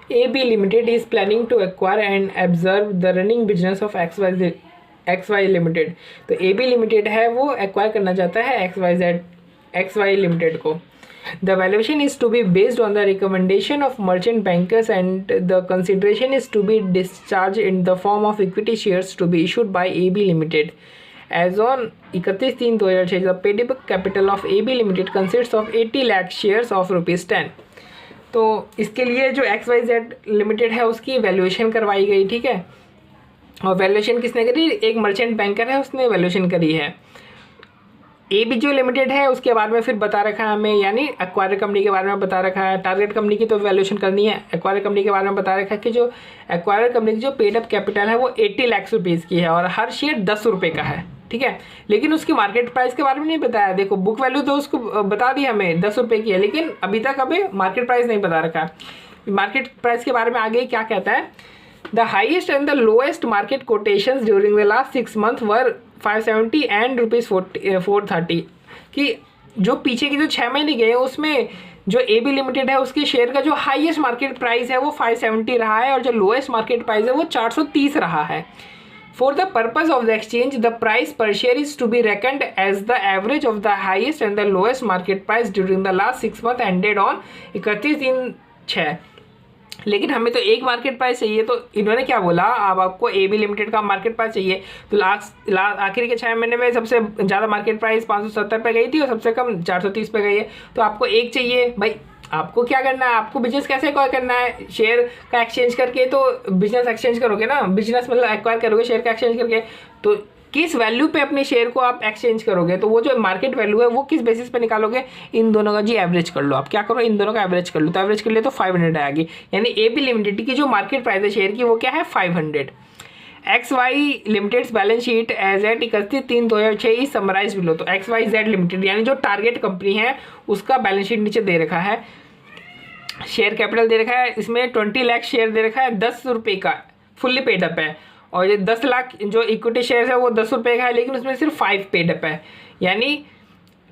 AB Limited is planning to acquire and absorb the running business of XY Limited। तो AB Limited है वो acquire करना चाहता है XY Limited को। The valuation is to be based on the recommendation of merchant bankers and the consideration is to be discharged in the form of equity shares to be issued by AB Limited. As on 31/3/2006, the paid-up capital of AB Limited consists of 80 lakh shares of ₹10। तो इसके लिए जो XYZ limited है उसकी valuation करवाई गई, ठीक है। और वैल्यूएशन किसने करी? एक मर्चेंट बैंकर है उसने वैल्यूएशन करी है। AB जो लिमिटेड है उसके बारे में फिर बता रखा है हमें, यानी एक्वायर कंपनी के बारे में बता रखा है। टारगेट कंपनी की तो वैल्यूएशन करनी है, एक्वायर कंपनी के बारे में बता रखा है कि जो एक्वायर कंपनी की जो पेड अप कैपिटल है वो 80 लाख रुपीज़ की है और हर शेयर 10 रुपये का है, ठीक है। लेकिन उसकी मार्केट प्राइस के बारे में नहीं बताया। देखो बुक वैल्यू तो उसको बता दी हमें 10 रुपये की है, लेकिन अभी तक हमें मार्केट प्राइस नहीं बता रखा है। मार्केट प्राइस के बारे में आगे क्या कहता है? The highest and the lowest market quotations during the last 6 months were 570 and ₹430। कि जो पीछे के जो 6 महीने गए उसमें जो AB लिमिटेड है उसके शेयर का जो हाईएस्ट मार्केट प्राइस है वो 570 रहा है और जो लोएस्ट मार्केट प्राइस है वो 430 रहा है। For the purpose of the exchange, the price per share is to be reckoned as the average of the highest and the lowest market price during the last 6 months ended on 31/3/6। लेकिन हमें तो एक market price चाहिए, तो इन्होंने क्या बोला, अब आपको AB लिमिटेड का मार्केट प्राइस चाहिए तो आखिर के 6 महीने में सबसे ज़्यादा मार्केट प्राइस 570 पे गई थी और सबसे कम 430 पे गई है। तो आपको एक चाहिए भाई। आपको क्या करना है? आपको बिजनेस कैसे एक्वायर करना है? शेयर का एक्सचेंज करके तो बिजनेस एक्सचेंज करोगे ना, बिजनेस मतलब एक्वायर करोगे शेयर का एक्सचेंज करके। तो किस वैल्यू पे अपने शेयर को आप एक्सचेंज करोगे? तो वो जो मार्केट वैल्यू है वो किस बेसिस पे निकालोगे? इन दोनों का जी एवरेज कर लो। आप क्या करो, इन दोनों का एवरेज कर लो। तो एवरेज कर लिए तो 500 आएगी, यानी AB लिमिटेड की जो मार्केट प्राइस है शेयर की वो क्या है? 500। XY limited's balance sheet as at 31/3/2006 is summarise below. तो XYZ लिमिटेड यानी जो टारगेट कंपनी है उसका बैलेंस शीट नीचे दे रखा है। शेयर कैपिटल दे रखा है, इसमें 20 लाख शेयर दे रखा है, 10 रुपये का फुल्ली पेड अप है। और ये 10 लाख जो इक्विटी शेयर है वो 10 रुपये का है, लेकिन उसमें सिर्फ 5 पेड अप है। यानी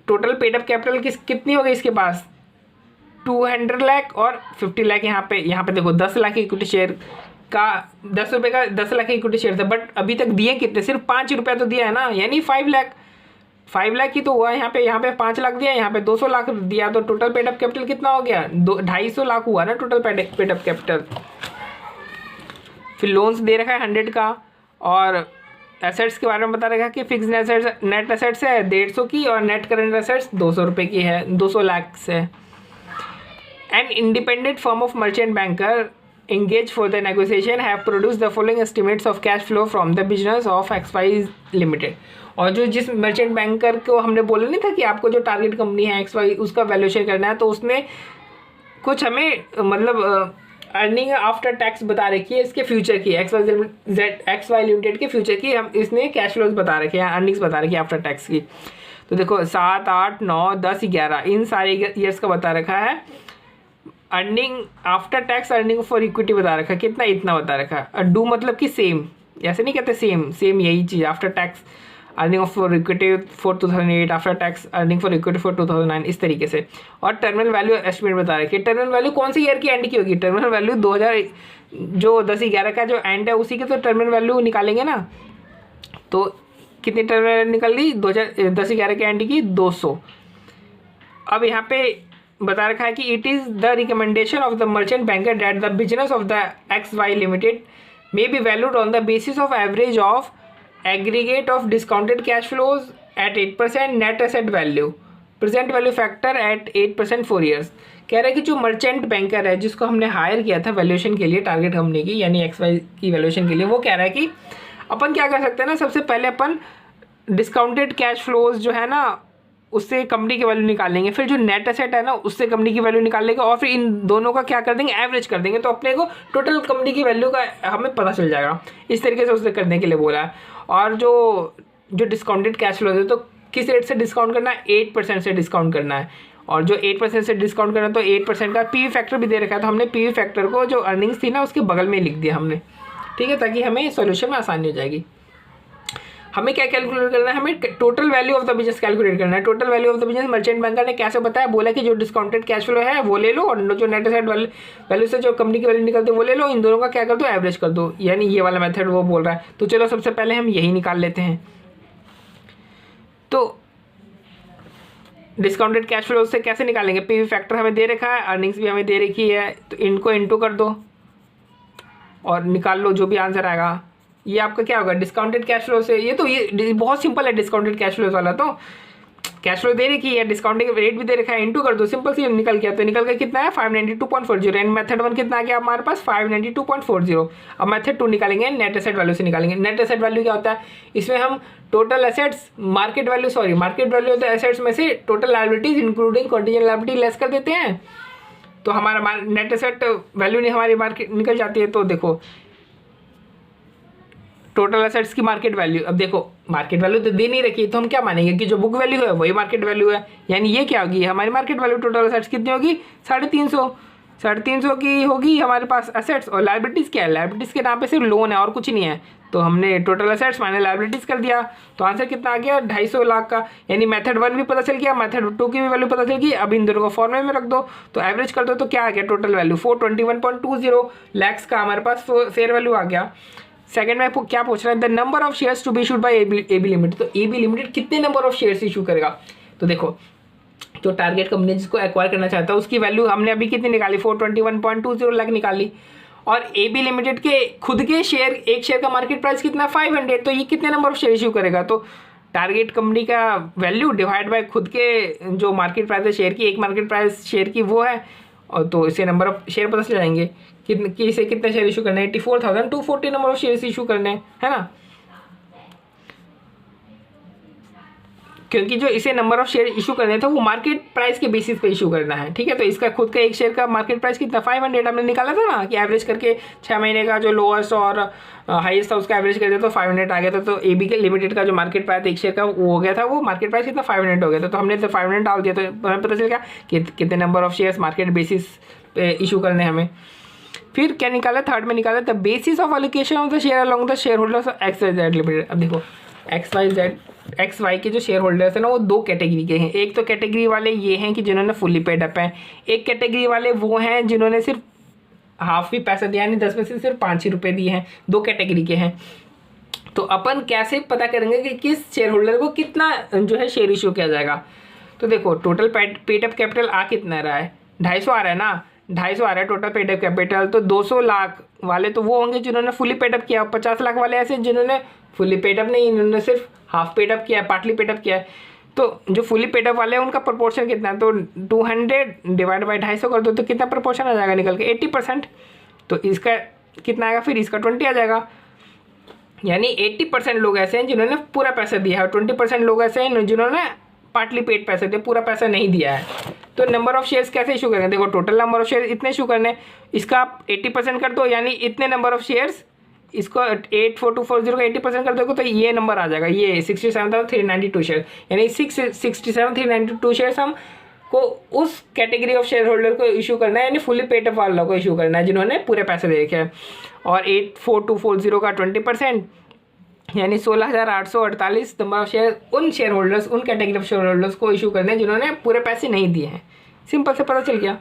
टोटल पेड अप कैपिटल कितनी हो गई इसके पास? 200 लाख और 50 लाख। यहाँ पे देखो 10 लाख इक्विटी शेयर का 10 रुपये का 10 लाख इक्विटी शेयर था, बट अभी तक दिए कितने? सिर्फ 5 रुपया तो दिया है ना, यानी 5 लाख ही तो हुआ। यहाँ पे 5 लाख दिया, यहाँ पे 200 लाख दिया, तो टोटल पेड अप कैपिटल कितना हो गया? 250 लाख हुआ ना टोटल पेड अप कैपिटल। फिर लोन्स दे रखा है 100 का और एसेट्स के बारे में बता रखा है कि फिक्स नेट एसेट्स है 150 की और नेट करेंट एसेट्स 200 रुपये की है, 200 लाख से। An independent firm of merchant banker engaged for the negotiation have produced the following estimates of cash flow from the business of XY Limited। और जो जिस मर्चेंट बैंकर को हमने बोला नहीं था कि आपको जो टारगेट कंपनी है XY उसका वैल्यूएशन करना है, तो उसने कुछ हमें मतलब अर्निंग आफ्टर टैक्स बता रखी है इसके फ्यूचर की, XY लिमिटेड के फ्यूचर की। हम इसने कैश फ्लोज बता रखे हैं, अर्निंग्स बता रखी है आफ्टर टैक्स की। तो देखो 7, 8, 9, 10, 11 इन सारे ईयर्स का बता रखा है। Earning after tax earning for equity बता रखा है, कितना? इतना बता रखा है। डू मतलब कि सेम, ऐसे नहीं कहते सेम यही चीज़। After tax earning for equity for 2008, after tax earning for equity for 2009, इस तरीके से। और टर्मिनल वैल्यू एस्टिमेट बता रखी है। टर्मिनल वैल्यू कौन सी ईयर की एंड की होगी? टर्मिनल वैल्यू 2000 जो 10/11 का जो एंड है उसी की तो टर्मिनल वैल्यू निकालेंगे ना। तो कितनी टर्मिनल वैल्यू निकल ली? 2010/11 के एंड की 200। अब यहाँ पे बता रखा है कि it is the recommendation of the merchant banker that the business of the XY limited may be valued on the basis of average of aggregate of discounted cash flows at 8% net asset value present value factor at 8% 4 years। कह रहा है कि जो merchant banker है जिसको हमने higher किया था वैल्यूएशन के लिए टारगेट कंपनी की यानी XY की वैल्यूएशन के लिए, वो कह रहा है कि अपन क्या कर सकते हैं ना, सबसे पहले अपन डिस्काउंटेड कैश फ्लोज जो है ना उससे कंपनी की वैल्यू निकाल लेंगे, फिर जो नेट एसेट है ना उससे कंपनी की वैल्यू निकाल लेंगे और फिर इन दोनों का क्या कर देंगे? एवरेज कर देंगे, तो अपने को टोटल कंपनी की वैल्यू का हमें पता चल जाएगा। इस तरीके से उसने करने के लिए बोला है। और जो डिस्काउंटेड कैश फ्लो है तो किस रेट से डिस्काउंट करना है? 8% से डिस्काउंट करना है। और जो 8% से डिस्काउंट करना है तो 8% का PV फैक्टर भी दे रखा है, तो हमने PV फैक्टर को जो अर्निंग्स थी ना उसके बगल में लिख दिया हमने, ठीक है, ताकि हमें सोल्यूशन में आसानी हो जाएगी। हमें क्या कैलकुलेट करना है, हमें total value of the business calculate करना है। Total value of the business merchant banker ने कैसे बताया, बोला कि जो डिस्काउंटेड कैश फ्लो है वो ले लो और जो नेट एसेट वैल्यू से जो कंपनी की वैल्यू निकलती है वो ले लो, इन दोनों का क्या कर दो, एवरेज कर दो, यानी ये वाला मेथड वो बोल रहा है। तो चलो सबसे पहले हम यही निकाल लेते हैं। तो डिस्काउंटेड कैश फ्लो से कैसे निकालेंगे, पीवी फैक्टर हमें दे रखा है, अर्निंग्स भी हमें दे रखी है, तो इनको इंटू कर दो और निकाल लो जो भी आंसर आएगा। ये आपका क्या होगा, डिस्काउंटेड कैश फ्लो से, ये तो ये बहुत सिंपल है डिस्काउंटेड कैश फ्लो वाला। तो कैश फ्लो दे रखी है, डिस्काउंटिंग रेट भी दे रखा है, इंटू कर दो, सिंपल सी निकल गया। तो निकल गया कितना है, 592.40। एंड मेथड 1 कितना आ गया हमारे पास, 592.40। अब मेथड 2 निकालेंगे, नेट एसेट वैल्यू से निकालेंगे। नेट एसेट वैल्यू क्या होता है, इसमें हम total assets market value of the assets में से total liabilities including contingent liability less कर देते हैं, तो हमारा नेट एसेट वैल्यू नहीं हमारी मार्केट निकल जाती है। तो देखो टोटल एसेट्स की मार्केट वैल्यू, अब देखो मार्केट वैल्यू तो दे नहीं रखी, तो हम क्या मानेंगे कि जो बुक वैल्यू है वही मार्केट वैल्यू है, यानी ये क्या होगी, हमारी मार्केट वैल्यू टोटल एसेट्स कितनी होगी, 350 की होगी हमारे पास एसेट्स। और लायबिलिटीज़ क्या है, लायबिलिटीज़ के नाम पे सिर्फ लोन है और कुछ नहीं है, तो हमने टोटल एसेट्स माइनस लायबिलिटीज़ कर दिया, तो आंसर कितना आ गया, 250 लाख का। यानी मेथड 1 भी पता चल गया, मेथड 2 की भी वैल्यू पता चल गई। अब इन दोनों को फॉर्मूले में रख दो, तो एवरेज कर दो, तो क्या आ गया टोटल वैल्यू, 421.20 लैक्स का हमारे पास शेयर वैल्यू आ गया। सेकंड में क्या पूछ रहा है, the number of shares to be issued by AB limited. तो एबी लिमिटेड कितने नंबर ऑफ शेयर्स इशू करेगा, तो देखो जो टारगेट कंपनी जिसको एक्वायर करना चाहता है उसकी वैल्यू हमने अभी कितनी निकाली, 421.20 लाख निकाली, और एबी लिमिटेड के खुद के शेयर, एक शेयर का मार्केट प्राइस कितना, 500, तो ये कितने नंबर ऑफ शेयर इशू करेगा, तो टारगेट कंपनी का वैल्यू डिवाइड बाय खुद के जो मार्केट प्राइस है शेयर की, एक मार्केट प्राइस शेयर की वो है, और तो इससे नंबर ऑफ शेयर पता चल जाएंगे इसे कितने शेयर इशू करने हैं, 84,240 नंबर ऑफ शेयर इशू करने हैं, है ना, क्योंकि जो इसे नंबर ऑफ शेयर इशू करने थे वो मार्केट प्राइस के बेसिस पे इशू करना है, ठीक है। तो इसका खुद का एक शेयर का मार्केट प्राइस कितना, 500 हमने निकाला था ना, कि एवरेज करके 6 महीने का जो लोएस्ट और हाईएस्ट था उसका एवरेज कर दिया तो 500 आ गया था। तो एबी के लिमिटेड का जो मार्केट प्राइस एक शेयर का वो हो गया था, वो मार्केट प्राइस कितना 500 हो गया था, तो हमने तो 500 डाल दिया, तो हमें पता चल गया कि कितने number of shares market basis पे इशू करने हमें। फिर क्या निकाला, थर्ड में निकाला the basis of allocation of the share along the share holders of XYZ limited. अब देखो XY के जो शेयर होल्डर्स हैं ना वो दो कैटेगरी के हैं। एक तो कैटेगरी वाले ये हैं कि जिन्होंने फुली पेड अप हैं, एक कैटेगरी वाले वो हैं जिन्होंने सिर्फ हाफ ही पैसा दिया, यानी 10 में से सिर्फ 5 ही रुपये दिए हैं। दो कैटेगरी के हैं। तो अपन कैसे पता करेंगे कि किस शेयर होल्डर को कितना जो है शेयर इशू किया जाएगा। तो देखो टोटल पेड अप कैपिटल आ कितना रहा है, 250 आ रहा है ना, 250 आ रहा है टोटल पेड अप कैपिटल। तो 200 लाख वाले तो वो होंगे जिन्होंने फुली पेड अप किया, 50 लाख वाले ऐसे जिन्होंने फुली पेड अप नहीं, इन्होंने सिर्फ हाफ पेड अप किया है, पार्टली पेड अप किया है। तो जो फुली पेड अप वाले हैं उनका प्रोपोर्शन कितना है, तो 200 डिवाइड बाई 250 कर दो तो कितना प्रोपोर्शन आ जाएगा निकल के, 80%। तो इसका कितना आएगा, फिर इसका 20 आ जाएगा, यानी 80% लोग ऐसे हैं जिन्होंने पूरा पैसा दिया है, 20% लोग ऐसे हैं जिन्होंने पार्टली पेड पैसे दिए, पूरा पैसा नहीं दिया है। तो नंबर ऑफ शेयर्स कैसे इशू करेंगे, देखो टोटल नंबर ऑफ शेयर इतने इशू करने, इसका आप 80% कर दो, यानी इतने नंबर ऑफ शेयर्स, इसको 84240 का 80% कर दोगे तो ये नंबर आ जाएगा, ये 67,392 शेयर, यानी 67,392 शेयर्स हम को उस कैटेगरी ऑफ शेयर होल्डर को इशू करना है, यानी फुली पेड अप वालों को इशू करना है जिन्होंने पूरे पैसे दे रखे हैं। और 84240 का 20%, यानी 16,848 नंबर ऑफ शेयर उन शेयर होल्डर्स, उन कैटेगरी ऑफ शेयर होल्डर्स को इशू करने हैं जिन्होंने पूरे पैसे नहीं दिए हैं। सिंपल से पता चल गया।